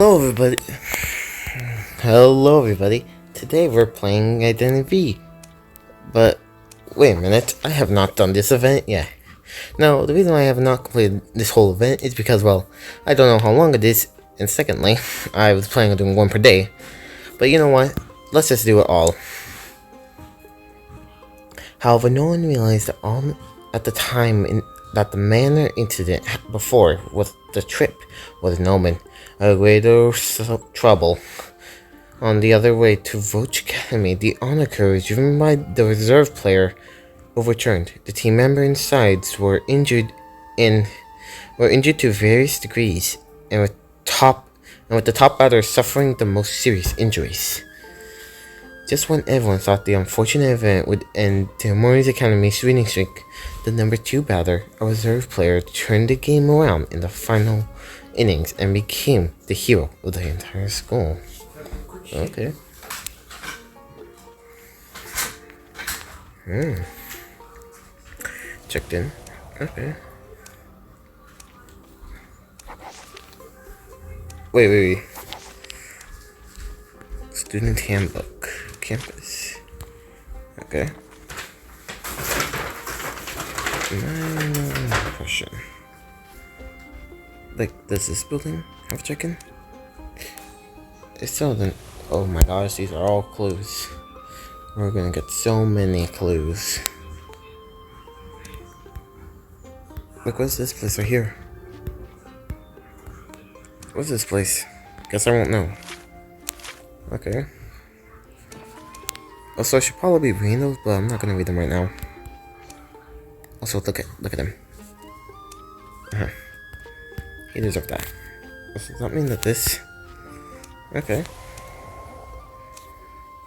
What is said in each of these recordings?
Hello, everybody. Hello, everybody. Today we're playing Identity V. But wait a minute, I have not done this event yet. Now, the reason why I have not completed this whole event is because, well, I don't know how long it is, and secondly, I was planning on doing one per day. But you know what? Let's just do it all. However, no one realized that at the time that the manor incident before was the trip was an omen of greater trouble. On the other way to Voch Academy, the honor carriage driven by the reserve player overturned. The team member and sides were injured to various degrees, and with the top batter suffering the most serious injuries. Just when everyone thought the unfortunate event would end the Mornings Academy's winning streak, the number 2 batter, a reserve player, turned the game around in the final innings and became the hero of the entire school. Okay. Checked in. Okay. Wait. Student handbook. Campus. Okay. My question. Like, does this building have check-in? It's still then. Oh my gosh, these are all clues. We're gonna get so many clues. Look, what's this place right here? What's this place? Guess I won't know. Okay. Also, I should probably be reading those, but I'm not gonna read them right now. Also, look at him. He deserved that. Does that mean that this? Okay.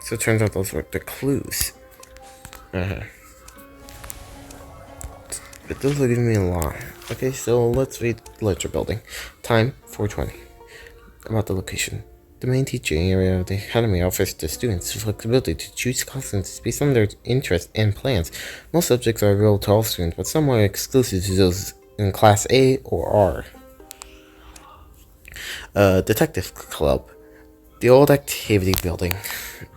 So it turns out those were the clues. But those are giving me a lot. Okay, so let's read lecture building. Time 4:20. About the location. The main teaching area of the academy offers the students flexibility to choose classes based on their interests and plans. Most subjects are available to all students, but some are exclusive to those in Class A or R. Detective Club. The old activity building.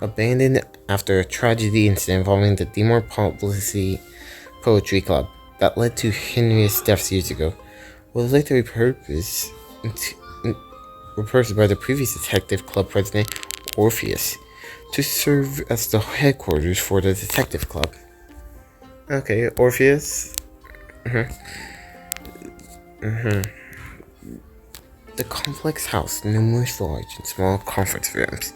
Abandoned after a tragedy incident involving the Demore Publicity Poetry Club that led to Henry's death years ago, was later repurposed by the previous Detective Club president, Orpheus, to serve as the headquarters for the Detective Club. Okay, Orpheus. The complex house numerous large and small conference rooms,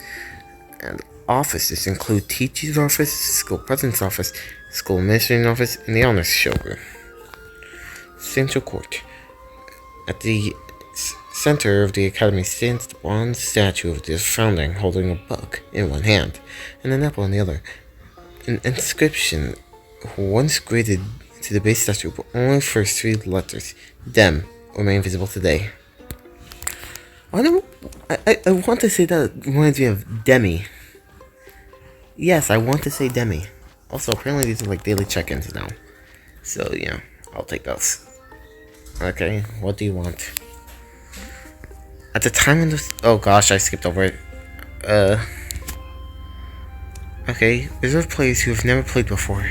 and offices include teacher's office, school president's office, school administrating office, and the honors showroom. Central Court. At the center of the academy stands the bronze statue of the founding, holding a book in one hand and an apple in the other. An inscription once graded to the base statue, but only first 3 letters, Dem, remain visible today. I want to say that reminds me of Demi. Yes, I want to say Demi. Also, apparently these are like daily check-ins now. So, yeah, I'll take those. Okay, what do you want? At the time of this... Oh gosh, I skipped over it. Okay, reserve players who have never played before.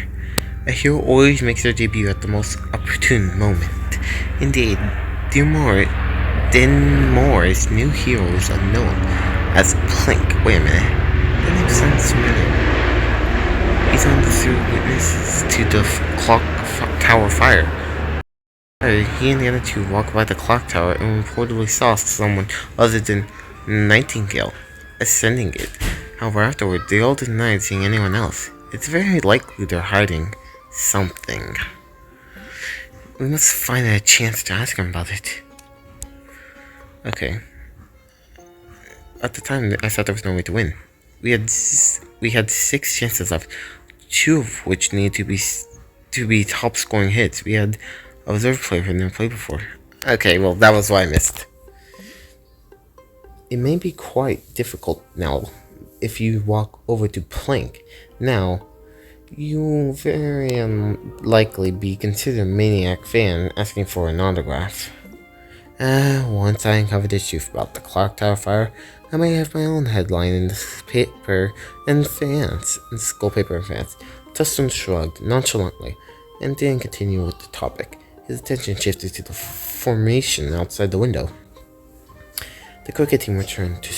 A hero always makes their debut at the most opportune moment. Indeed, Denmore's new hero is unknown as Plink. Wait a minute. That name sounds familiar. He's one of the 3 witnesses to the clock tower fire. He and the other 2 walked by the clock tower and reportedly saw someone other than Nightingale ascending it. However, afterward, they all denied seeing anyone else. It's very likely they're hiding something. We must find a chance to ask him about it. Okay. At the time, I thought there was no way to win. We had 6 chances left, 2 of which needed to be top scoring hits. We had a reserve player who had never played before. Okay, well, that was what I missed. It may be quite difficult now if you walk over to Plink. Now, you'll very unlikely be considered a Maniac fan asking for an autograph. Once I uncovered the truth about the clock tower fire, I may have my own headline in the paper and fans, in school paper and fans. Tustin shrugged nonchalantly and didn't continue with the topic. His attention shifted to the formation outside the window. The cricket team returned to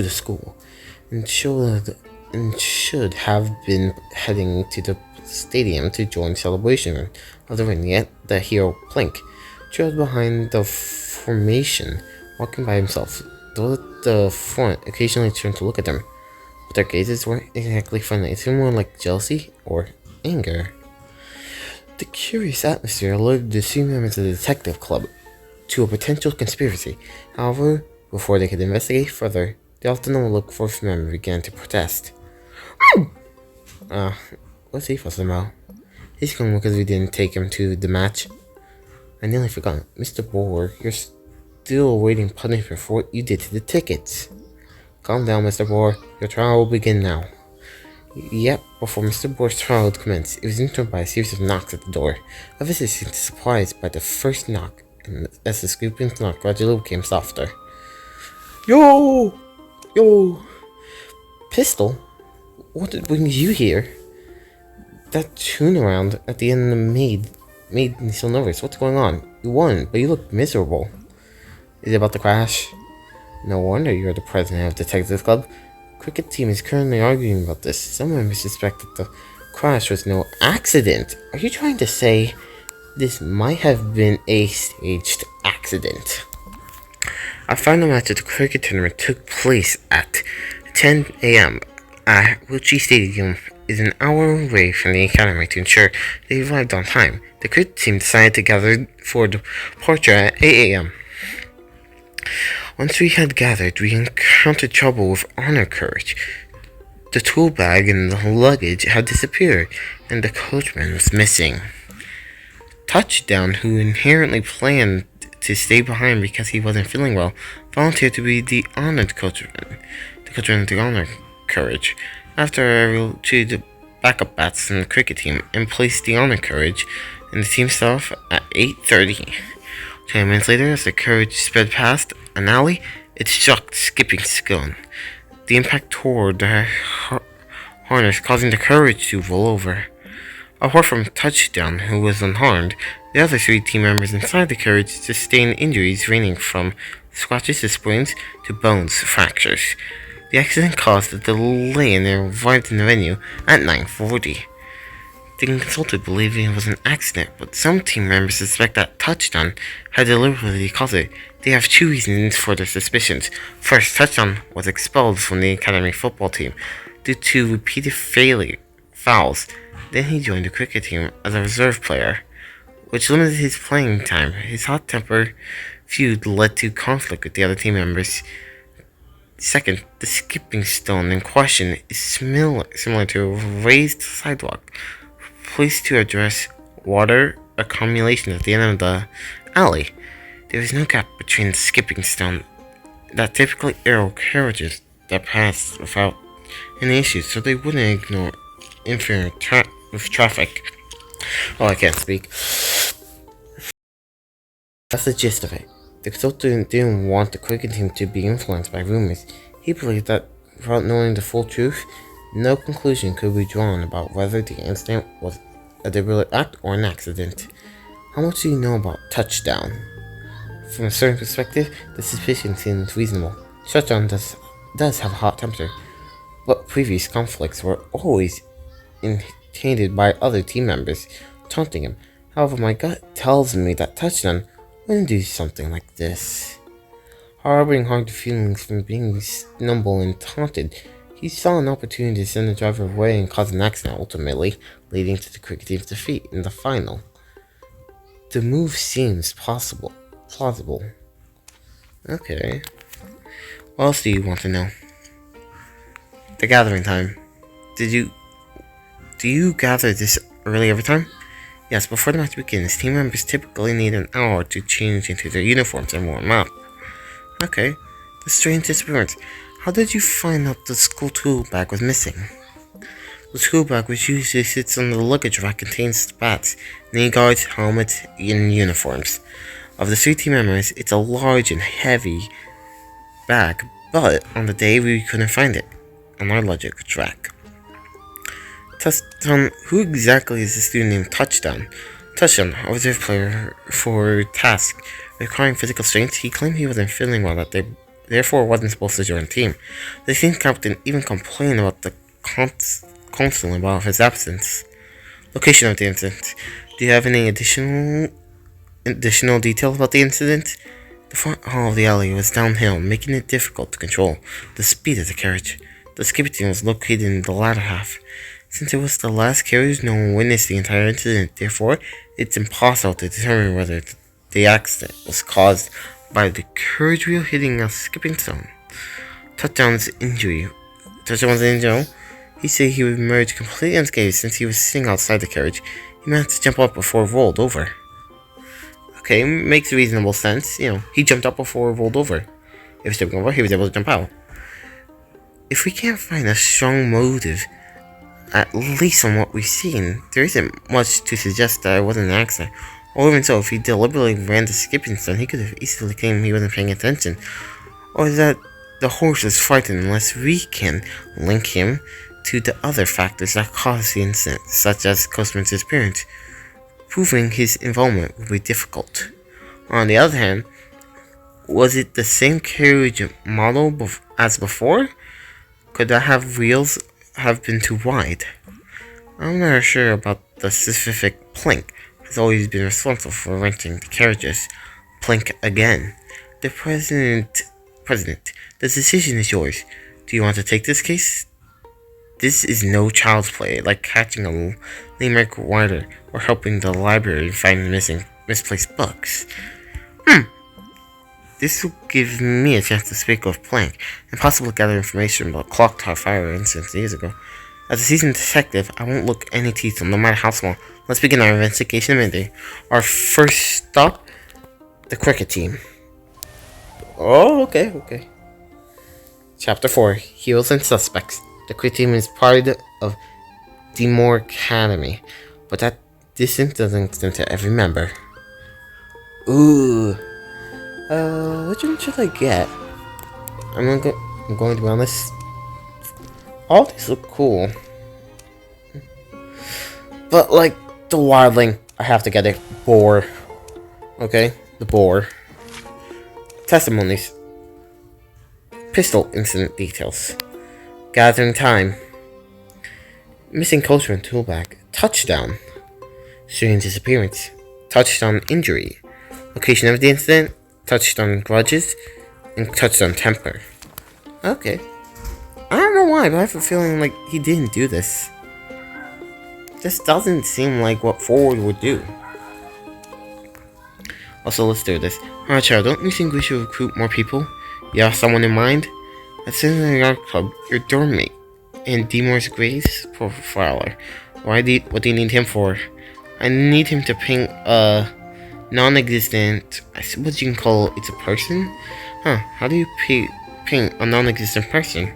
the school and should have been heading to the stadium to join the celebration of the win. Yet the hero Plink trailed behind the formation, walking by himself. Those at the front occasionally turned to look at them, but their gazes weren't exactly friendly. It seemed more like jealousy or anger. The curious atmosphere alerted the 3 members of the detective club to a potential conspiracy. However, before they could investigate further, the often overlooked 4th member began to protest. What's he fussing about? He's coming because we didn't take him to the match. I nearly forgot. Mr. Bohr, you're still awaiting punishment for what you did to the tickets. Calm down, Mr. Bohr. Your trial will begin now. Yet, before Mr. Bohr's trial would commence, it was interrupted by a series of knocks at the door. A visitor seemed surprised by the first knock, and as the scooping knock gradually became softer. Yo! Pistol? What brings you here? That turnaround at the end made me so nervous. What's going on? You won, but you look miserable. Is it about the crash? No wonder you're the president of the Detective Club. The cricket team is currently arguing about this. Some members suspect that the crash was no accident. Are you trying to say this might have been a staged accident? Our final match at the cricket tournament took place at 10 a.m. at Wilchie Stadium. Is an hour away from the academy. To ensure they arrived on time, the cricket team decided to gather for departure at 8 a.m. Once we had gathered, we encountered trouble with Honor Courage. The tool bag and the luggage had disappeared, and the coachman was missing. Touchdown, who inherently planned to stay behind because he wasn't feeling well, volunteered to be the honored coachman. The coachman of the Honor Courage. After I retrieved the backup bats from the cricket team and placed the Honor Courage in the team staff at 8:30. 10 minutes later, as the Courage sped past an alley, it struck the skipping stone. The impact tore the harness, causing the Courage to roll over. Apart from Touchdown, who was unharmed, the other 3 team members inside the Courage sustained injuries ranging from scratches to sprains to bones fractures. The accident caused a delay and they arrived in the venue at 9:40. The consultant believed it was an accident, but some team members suspect that Touchdown had deliberately caused it. They have 2 reasons for their suspicions. First, Touchdown was expelled from the academy football team due to repeated fouls. Then he joined the cricket team as a reserve player, which limited his playing time. His hot-tempered feud led to conflict with the other team members. Second, the skipping stone in question is similar to a raised sidewalk placed to address water accumulation at the end of the alley. There is no gap between the skipping stone that typically arrow carriages that pass without any issues, so they wouldn't ignore interfere with traffic. Oh, I can't speak. That's the gist of it. The consultant didn't want the cricket team to be influenced by rumors. He believed that, without knowing the full truth, no conclusion could be drawn about whether the incident was a deliberate act or an accident. How much do you know about Touchdown? From a certain perspective, the suspicion seems reasonable. Touchdown does have a hot temper, but previous conflicts were always tainted by other team members taunting him. However, my gut tells me that Touchdown wouldn't do something like this. Harboring hard feelings from being stumbled and taunted, he saw an opportunity to send the driver away and cause an accident, ultimately leading to the cricket team's defeat in the final. The move seems plausible. Okay. What else do you want to know? The gathering time. Do you gather this early every time? Yes, before the match begins, team members typically need an hour to change into their uniforms and warm up. Okay, the strange disappearance. How did you find out the school tool bag was missing? The school bag, which usually sits on the luggage rack, contains bats, knee guards, helmets, and uniforms. Of the 3 team members, it's a large and heavy bag, but on the day we couldn't find it on our logic track. Touchdown, who exactly is the student named Touchdown? Touchdown, a reserve player for task requiring physical strength. He claimed he wasn't feeling well, that they therefore wasn't supposed to join the team. The team captain even complained about the constantly about his absence. Location of the incident. Do you have any additional details about the incident? The front hall of the alley was downhill, making it difficult to control the speed of the carriage. The skipping team was located in the latter half. Since it was the last carriage, no one witnessed the entire incident. Therefore, it's impossible to determine whether the accident was caused by the carriage wheel hitting a skipping stone. Touchdown's injury. Touchdown's injury. He said he would emerge completely unscathed since he was sitting outside the carriage. He managed to jump up before it rolled over. Okay, makes reasonable sense. He jumped up before it rolled over. If it was jumping over, he was able to jump out. If we can't find a strong motive, at least on what we've seen, there isn't much to suggest that it wasn't an accident. Or even so, if he deliberately ran the skipping stone, he could have easily claimed he wasn't paying attention. Or that the horse was frightened, unless we can link him to the other factors that caused the incident, such as the customer's disappearance. Proving his involvement would be difficult. On the other hand, was it the same carriage model as before? Could that have wheels have been too wide? I'm not sure about the specific. Plink has always been responsible for renting the carriages. Plink again. The President, the decision is yours. Do you want to take this case? This is no child's play, like catching a limerick writer or helping the library find misplaced books. This will give me a chance to speak with Plink and possibly gather information about clock tower fire incidents years ago. As a seasoned detective, I won't look any teeth no matter how small. Let's begin our investigation immediately. Our first stop, the cricket team. Oh, okay. Chapter 4, Heroes and Suspects. The cricket team is part of Demore Academy, but that distance doesn't extend to every member. Ooh. Which one should I get? I'm going to be honest. All these look cool. But like the wildling, I have to get it. Boar. Okay? The boar. Testimonies. Pistol incident details. Gathering time. Missing coachman tool bag. Touchdown. Strange disappearance. Touchdown injury. Location of the incident. Touchdown grudges. And touchdown temper. Okay. I don't know why, but I have a feeling like he didn't do this. This doesn't seem like what Forward would do. Also, let's do this. Alright, Cheryl, don't you think we should recruit more people? You have someone in mind? At Cincinnati Yard Club, your dorm mate, and Demore's Grace profiler. What do you need him for? I need him to ping a non-existent, I suppose you can call it a person? How do you ping a non-existent person?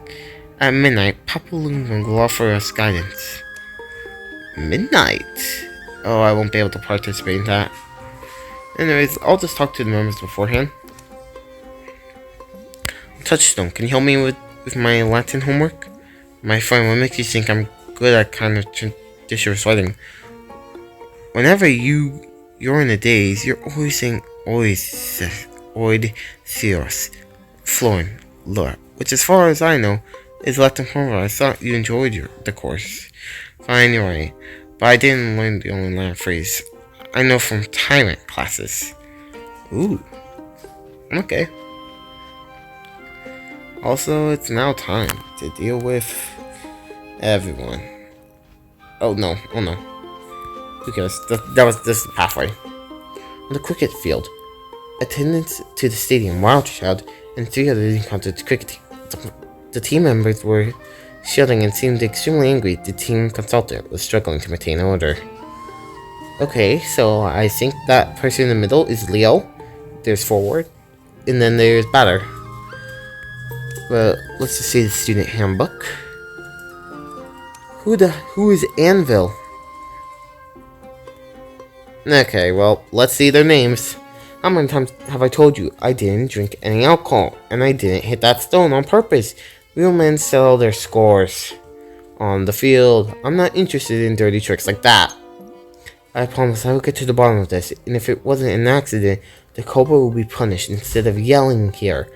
At midnight, Papa Loon will offer us guidance. Midnight? Oh, I won't be able to participate in that. Anyways, I'll just talk to the members beforehand. Touchstone, can you help me with my Latin homework? My friend, what makes you think I'm good at kind of traditional writing? Whenever you're in a daze, you're always saying oid theos, florin, lure, which as far as I know, is Latin homework. I thought you enjoyed the course. Fine, you're right. But I didn't learn the only Latin phrase I know from tyrant classes. Ooh. Okay. Also, it's now time to deal with everyone. Oh no. Who cares? This is the pathway. On the cricket field, attendants to the stadium, Wildchild, and 3 others encountered the cricket team. The team members were shouting and seemed extremely angry. The team consultant was struggling to maintain order. Okay, so I think that person in the middle is Leo. There's Forward, and then there's Batter. But let's just see the student handbook. Who is Anvil? Okay, well, let's see their names. How many times have I told you I didn't drink any alcohol, and I didn't hit that stone on purpose? Real men settle their scores on the field. I'm not interested in dirty tricks like that. I promise I will get to the bottom of this, and if it wasn't an accident, the culprit will be punished instead of yelling here.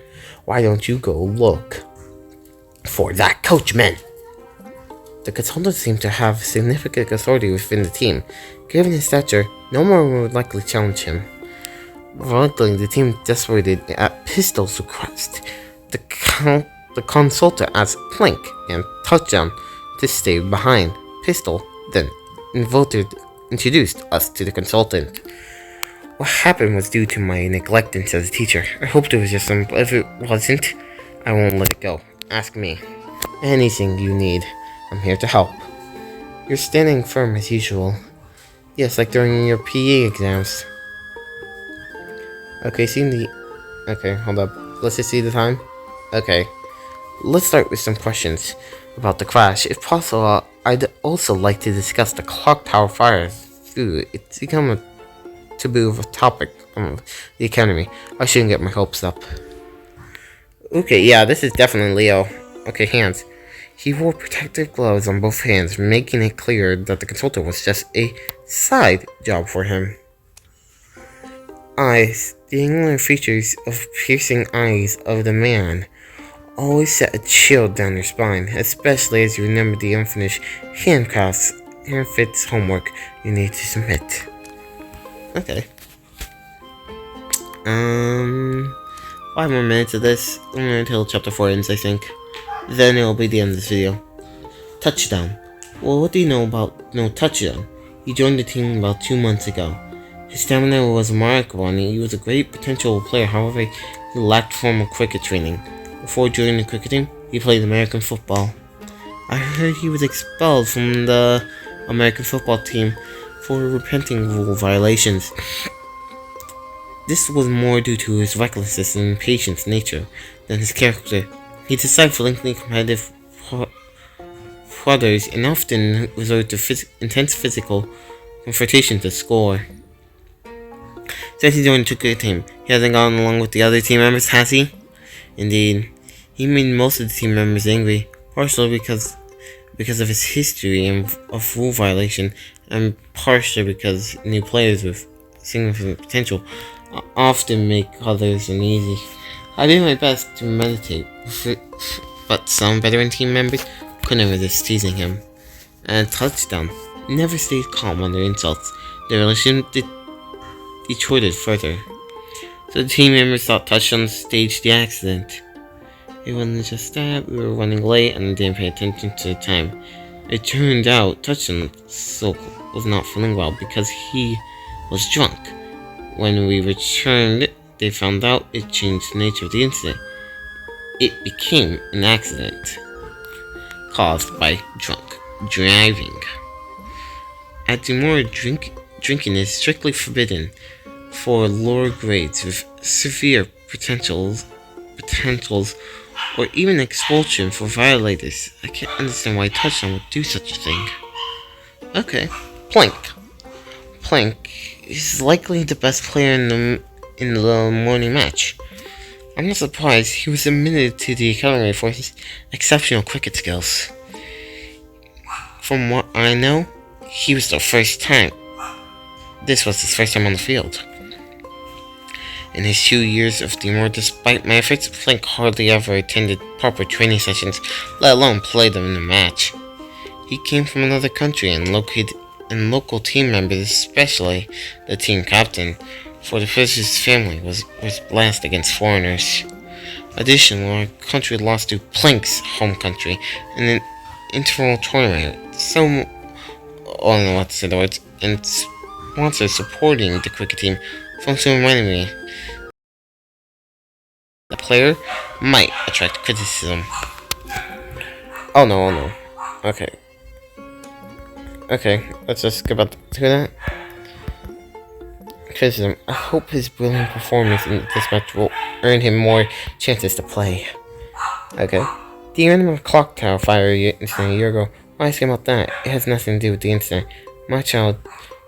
Why don't you go look for that coachman? The consultant seemed to have significant authority within the team. Given his stature, no one would likely challenge him. Luckily, the team desperately at Pistol's request. The consultant asked Plank and Touchdown to stay behind. Pistol then introduced us to the consultant. What happened was due to my negligence as a teacher. I hoped it was just some, but if it wasn't, I won't let it go. Ask me. Anything you need, I'm here to help. You're standing firm as usual. Yes, like during your PE exams. Okay, Okay, hold up. Let's just see the time. Okay. Let's start with some questions about the crash. If possible, I'd also like to discuss the clock tower fires. It's become a taboo of a topic of the academy. I shouldn't get my hopes up. Okay, yeah, this is definitely Leo. Okay, hands. He wore protective gloves on both hands, making it clear that the consultant was just a side job for him. Eyes. The angular features of piercing eyes of the man always set a chill down your spine, especially as you remember the unfinished handfits homework you need to submit. Okay. 5 more minutes of this, until chapter 4 ends, I think. Then it will be the end of this video. Touchdown. Well, what do you know about Touchdown? He joined the team about 2 months ago. His stamina was remarkable and he was a great potential player, however, he lacked formal cricket training. Before joining the cricket team, he played American football. I heard he was expelled from the American football team for repenting rule violations. This was more due to his recklessness and impatient nature than his character. He decided for lengthy competitive quarters and often resorted to intense physical confrontation to score. Since he joined the cricket team, he hasn't gotten along with the other team members, has he? Indeed. He made most of the team members angry, partially because of his history of rule violation, and partially because new players with significant potential often make others uneasy. I did my best to meditate, but some veteran team members couldn't resist teasing him. And Touchdown never stayed calm under insults. The relationship deteriorated further. So the team members thought Touchdown staged the accident. It wasn't just that, we were running late and didn't pay attention to the time. It turned out Touchdown was not feeling well because he was drunk. When we returned, they found out it changed the nature of the incident. It became an accident caused by drunk driving. At Demora, drinking is strictly forbidden for lower grades with severe potentials or even expulsion for violators. I can't understand why Touchdown would do such a thing. Okay, Plank is likely the best player in the morning match. I'm not surprised he was admitted to the academy for his exceptional cricket skills. From what I know, this was his first time on the field. In his 2 years of Demora, despite my efforts, Plank hardly ever attended proper training sessions, let alone play them in a match. He came from another country and local team members, especially the team captain, for the first his family was blessed against foreigners. Additionally, our country lost to Plank's home country in an internal tournament. And sponsors supporting the cricket team from soon reminded me the player might attract criticism. Oh no. Okay, let's just get back to that. Criticism. I hope his brilliant performance in this match will earn him more chances to play. Okay. Do you remember the clock tower fire incident a year ago? Why ask about that? It has nothing to do with the incident. My child,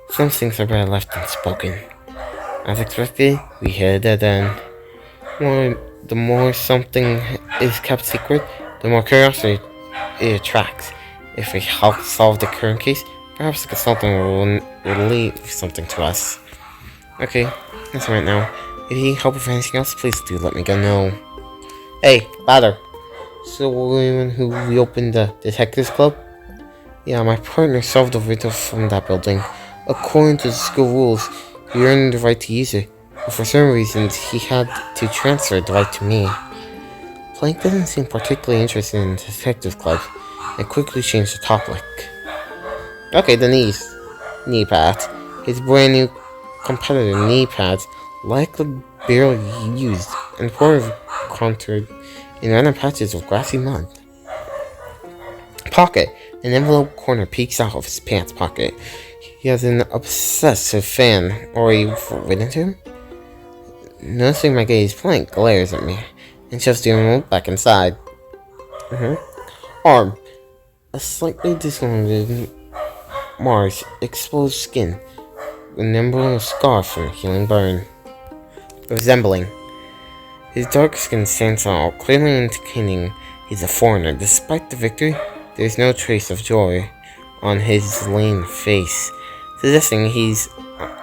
some things are better left unspoken. As expected, we hit a dead end. The more something is kept secret, the more curiosity it attracts. If we help solve the current case, perhaps the consultant will leave something to us. Okay, that's right now. If you need help with anything else, please do let me know. Hey, Ladder. So when who reopened the Detectives Club? Yeah, my partner solved the riddle from that building. According to the school rules, he earned the right to use it, but for some reasons he had to transfer the right to me. Plank doesn't seem particularly interested in the Detective Club, and quickly changed the topic. Okay, the knee pads. His brand new competitor knee pads, likely barely used, and poorly contoured in random patches of grassy mud. Pocket. An envelope corner peeks out of his pants pocket. He has an obsessive fan already written to him. Noticing my gaze, Plank glares at me and shoves the remote back inside. Arm. A slightly discolored Mars, exposed skin, resembling a scar from a healing burn. Resembling. His dark skin stands out, clearly indicating he's a foreigner. Despite the victory, there is no trace of joy on his lean face, suggesting he's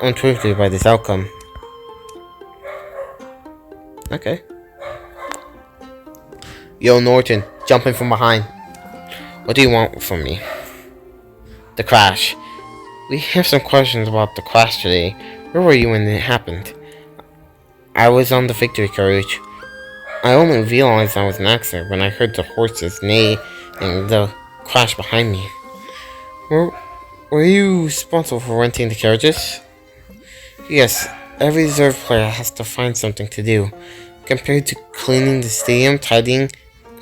untruthful by this outcome. Okay. Yo, Norton, jumping from behind. What do you want from me? The crash. We have some questions about the crash today. Where were you when it happened? I was on the victory carriage. I only realized I was an accident when I heard the horses neigh and the crash behind me. Were you responsible for renting the carriages? Yes, every reserve player has to find something to do. Compared to cleaning the stadium, tidying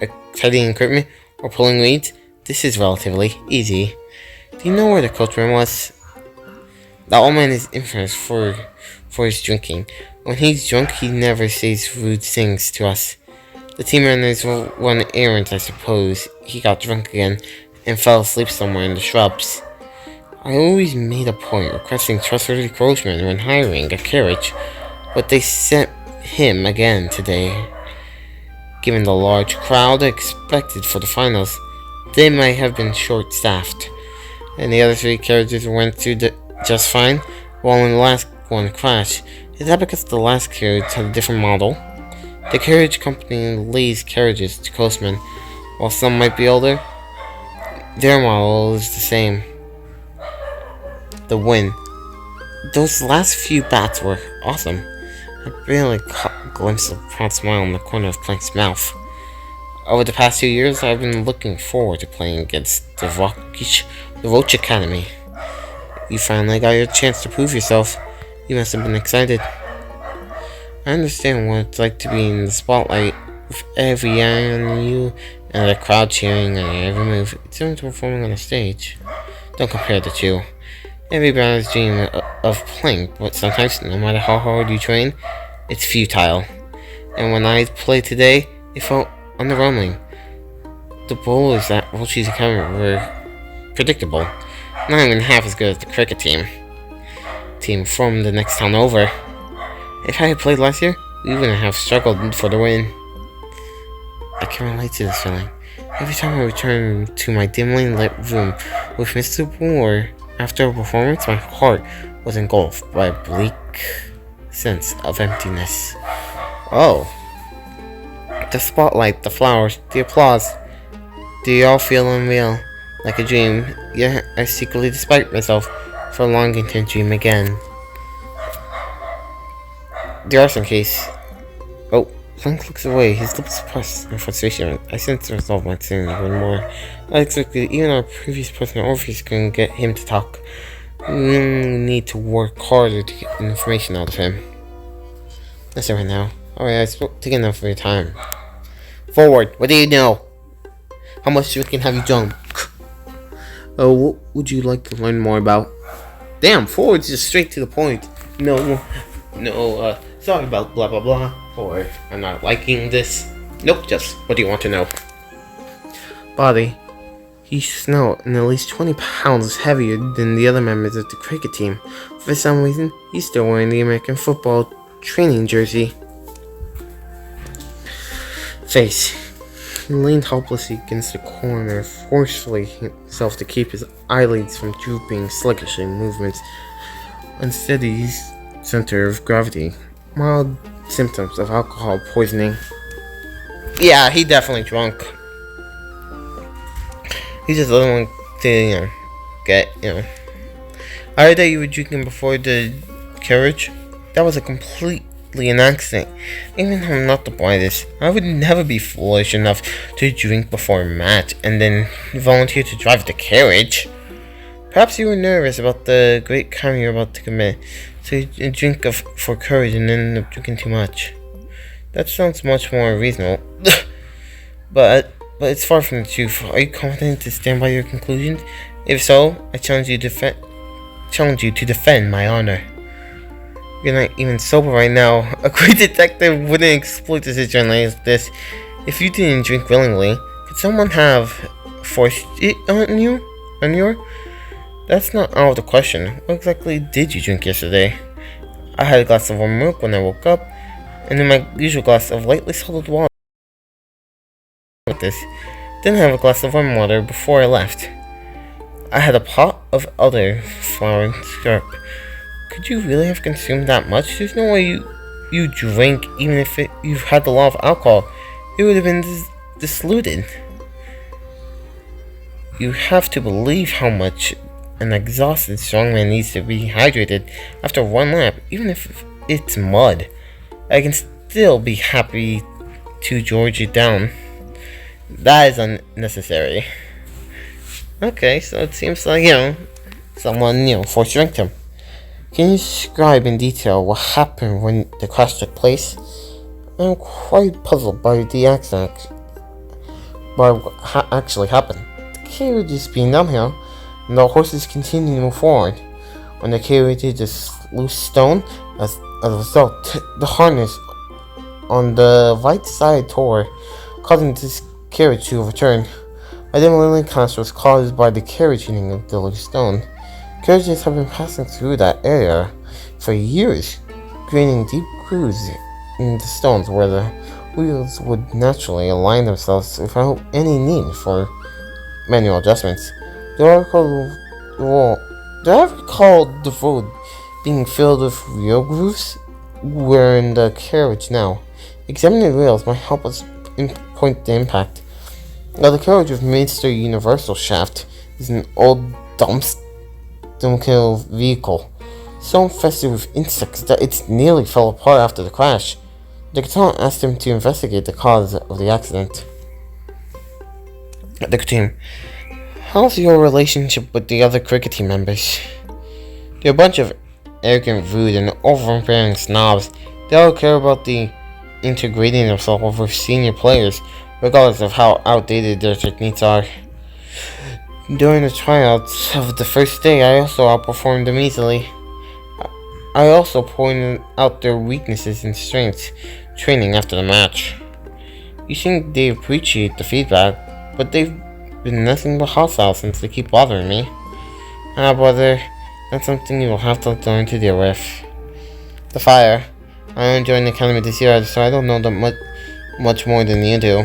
equipment, or pulling weeds, this is relatively easy. Do you know where the coachman was? The old man is infamous for his drinking. When he's drunk, he never says rude things to us. The team runners will run errands, I suppose. He got drunk again and fell asleep somewhere in the shrubs. I always made a point requesting trustworthy coachmen when hiring a carriage, but they sent him again today. Given the large crowd expected for the finals, they might have been short-staffed, and the other three carriages went through just fine, while in the last one crashed. Is that because the last carriage had a different model? The carriage company leases carriages to coastmen. While some might be older, their model is the same. The win. Those last few bats were awesome. I barely caught a glimpse of a proud smile in the corner of Plank's mouth. Over the past 2 years, I've been looking forward to playing against the Roach Academy. You finally got your chance to prove yourself. You must have been excited. I understand what it's like to be in the spotlight with every eye on you and the crowd cheering on your every move. It's similar to performing on a stage. Don't compare the two. Everybody's dream of playing, but sometimes, no matter how hard you train, it's futile. And when I played today, it felt underwhelming. The bowlers at Roach's Academy were predictable. Not even half as good as the cricket team from the next town over. If I had played last year, we wouldn't have struggled for the win. I can relate to this feeling. Every time I return to my dimly lit room with Mr. Moore after a performance, my heart was engulfed by a bleak sense of emptiness. Oh. The spotlight, the flowers, the applause. Do you all feel unreal? Like a dream, yet I secretly despite myself for longing to dream again. The arson case. Oh, Plank looks away, his lips pressed in frustration. I sense the resolve my sin even more. I expected even our previous person Orpheus couldn't get him to talk. We need to work harder to get information out of him. That's it right now. Alright, I spoke to get enough of your time. Forward, what do you know? How much drinking have you done? Oh, what would you like to learn more about? Damn, Forward's just straight to the point. No, sorry about blah blah blah, or I'm not liking this. Nope, just what do you want to know? Body. He's now and at least 20 pounds heavier than the other members of the cricket team. For some reason, he's still wearing the American football training jersey. Face. He leaned helplessly against the corner, forcefully himself to keep his eyelids from drooping sluggishly movements. Unsteady center of gravity. Mild symptoms of alcohol poisoning. Yeah, he definitely drunk. He just doesn't want to, get. I heard that you were drinking before the carriage. That was a completely an accident. Even though I'm not the brightest, I would never be foolish enough to drink before a match and then volunteer to drive the carriage. Perhaps you were nervous about the great crime you're about to commit, so you drink for courage and end up drinking too much. That sounds much more reasonable. But it's far from the truth. Are you confident to stand by your conclusions? If so, I challenge you to defend my honor. You're not even sober right now. A great detective wouldn't exploit a situation like this. If you didn't drink willingly, could someone have forced it on you? That's not out of the question. What exactly did you drink yesterday? I had a glass of warm milk when I woke up, and then my usual glass of lightly salted water. Then have a glass of warm water before I left. I had a pot of elderflower and syrup. Could you really have consumed that much? There's no way you drank, even if you've had a lot of alcohol. It would have been diluted. You have to believe how much an exhausted strongman needs to be hydrated after one lap, even if it's mud. I can still be happy to George it down. That is unnecessary. Okay, so it seems like, someone, force dranked him. Can you describe in detail what happened when the crash took place? I'm quite puzzled by the accident. By what actually happened. The carriage is being downhill, and the horses continue to move forward. When the carriage hit a loose stone, as a result, the harness on the right side tore, causing this carriage to overturn. A demolition crash was caused by the carriage hitting the loose stone. Carriages have been passing through that area for years, creating deep grooves in the stones where the wheels would naturally align themselves without any need for manual adjustments. Do I recall the road being filled with wheel grooves? We're in the carriage now. Examining the wheels might help us pinpoint the impact. Now, the carriage of Mr. Universal Shaft is an old dumbkill vehicle, so infested with insects that it nearly fell apart after the crash. The Captain asked him to investigate the cause of the accident. The team. How's your relationship with the other cricket team members? They're a bunch of arrogant, rude, and overbearing snobs. They all care about the integrating themselves over senior players, regardless of how outdated their techniques are. During the tryouts of the first day, I also outperformed them easily. I also pointed out their weaknesses and strengths training after the match. You think they appreciate the feedback, but they've been nothing but hostile since they keep bothering me. Brother, that's something you will have to learn to deal with. The fire. I only joined the academy this year, so I don't know that much more than you do.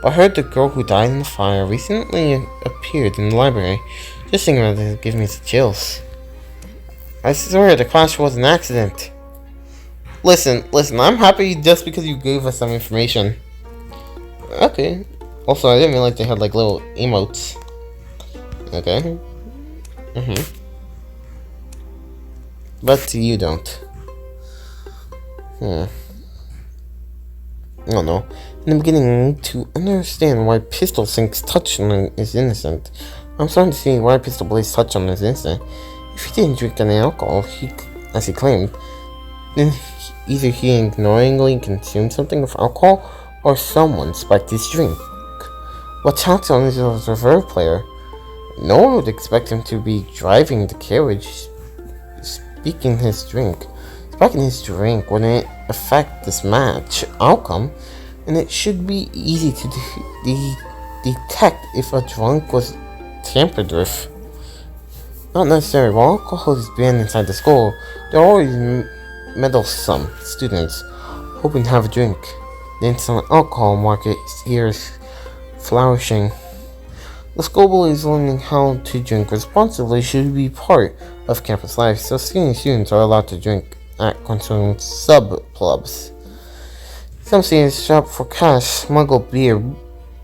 I heard the girl who died in the fire recently appeared in the library. Just thinking about it gives me the chills. I swear the crash was an accident. Listen, I'm happy just because you gave us some information. Okay. Also, I didn't realize they had like little emotes. Okay. But you don't. I don't know. In the beginning, to understand why Pistol Sink's touch on it is innocent. I'm starting to see why Pistol Blade's touch on it is innocent. If he didn't drink any alcohol, as he claimed, then either he ignoringly consumed something with alcohol, or someone spiked his drink. What tax on is a reserve player? No one would expect him to be driving the carriage, spiking his drink. Spiking his drink wouldn't affect this match outcome, and it should be easy to detect if a drunk was tampered with. Not necessarily. While alcohol is banned inside the school, there are always meddlesome students hoping to have a drink. The instant alcohol market here is flourishing. The school believes learning how to drink responsibly should be part of campus life, so senior students are allowed to drink at concerned sub-clubs. Some students shop for cash, smuggle beer,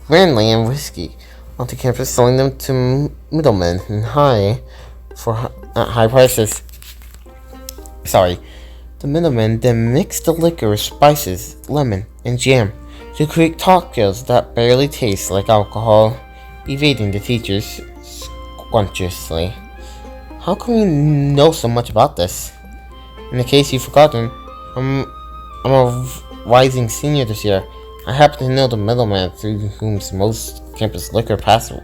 brandy, and whiskey onto campus, selling them to middlemen at high prices. The middlemen then mix the liquor with spices, lemon, and jam to create cocktails that barely taste like alcohol, evading the teachers scrumptiously. How come you know so much about this? In case you've forgotten, I'm a rising senior this year. I happen to know the middleman through whom most campus liquor passes.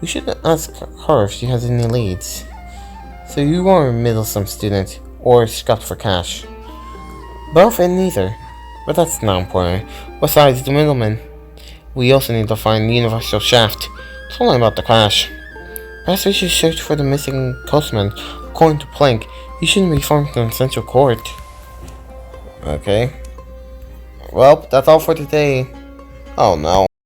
We should ask her if she has any leads. So you are a middlesome student, or scrapped for cash? Both and neither. But that's not important. Besides the middleman, we also need to find the universal shaft. It's only about the crash. Perhaps we should search for the missing postman. According to Plank, he shouldn't be far from Central Court. Okay. Well, that's all for today. Oh no.